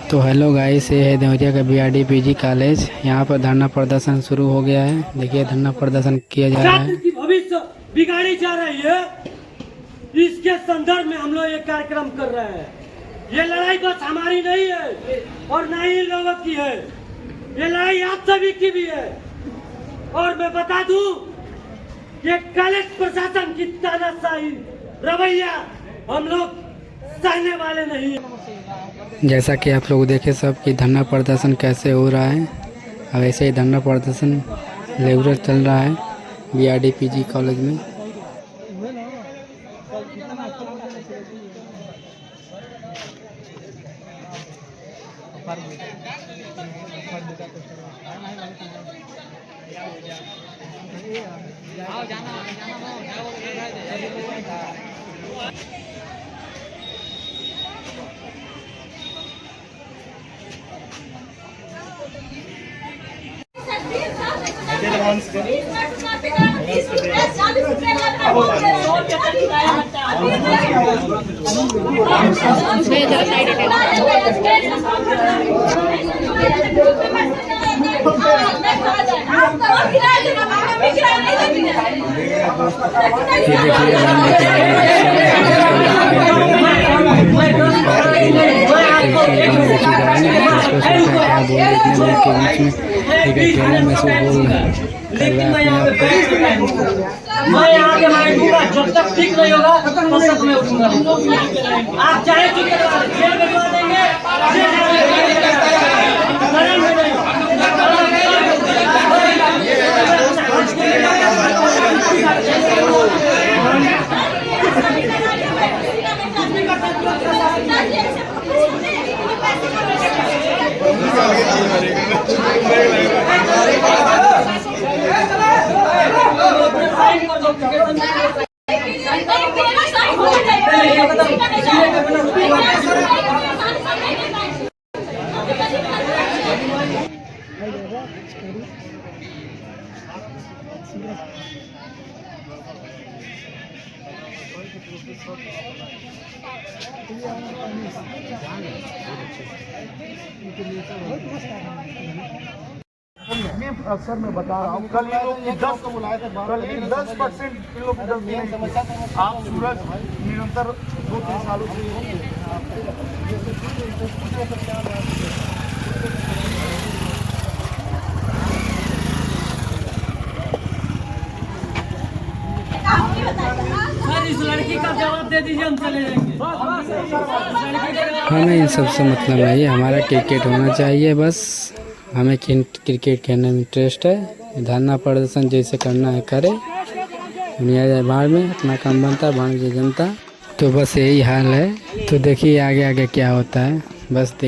तो hello guys, ये है देवरिया का बीआरडी पीजी कॉलेज। यहाँ पर धरना प्रदर्शन शुरू हो गया है। देखिए धरना प्रदर्शन किया जा रहा है। की भविष्य बिगाड़ी जा रही है, इसके संदर्भ में हम लोग ये कार्यक्रम कर रहे हैं। ये लड़ाई बस हमारी नहीं है और न ही लोगों की है, ये लड़ाई आप सभी की भी है। और मैं बता दूं, ये कॉलेज प्रशासन की तानाशाही रवैया हम लोग सहने वाले नहीं। जैसा कि आप लोग देखे सब कि धरना प्रदर्शन कैसे हो रहा है। अब ऐसे ही धरना प्रदर्शन रेगुलर चल रहा है बीआरडी पीजी कॉलेज में। मैं यहाँ के मारूंगा जब तक ठीक नहीं होगा तब तक मैं उठूंगा। आप चाहे जेल भिजवा देंगे, अक्सर मैं बता रहा हूँ, कल ये लोग 10% इन लोग आप सूरज निरंतर 2-3 सालों से सर इस लड़की का जवाब दे दीजिए, हम चले जाएंगे। हमें इन सब से मतलब नहीं है, हमारा क्रिकेट होना चाहिए बस। हमें क्रिकेट खेलने में इंटरेस्ट है। धरना प्रदर्शन जैसे करना है करे, दुनिया जाए बाहर में, अपना काम बनता है बाहर की जनता। तो बस यही हाल है। तो देखिए आगे आगे क्या होता है, बस देखिए।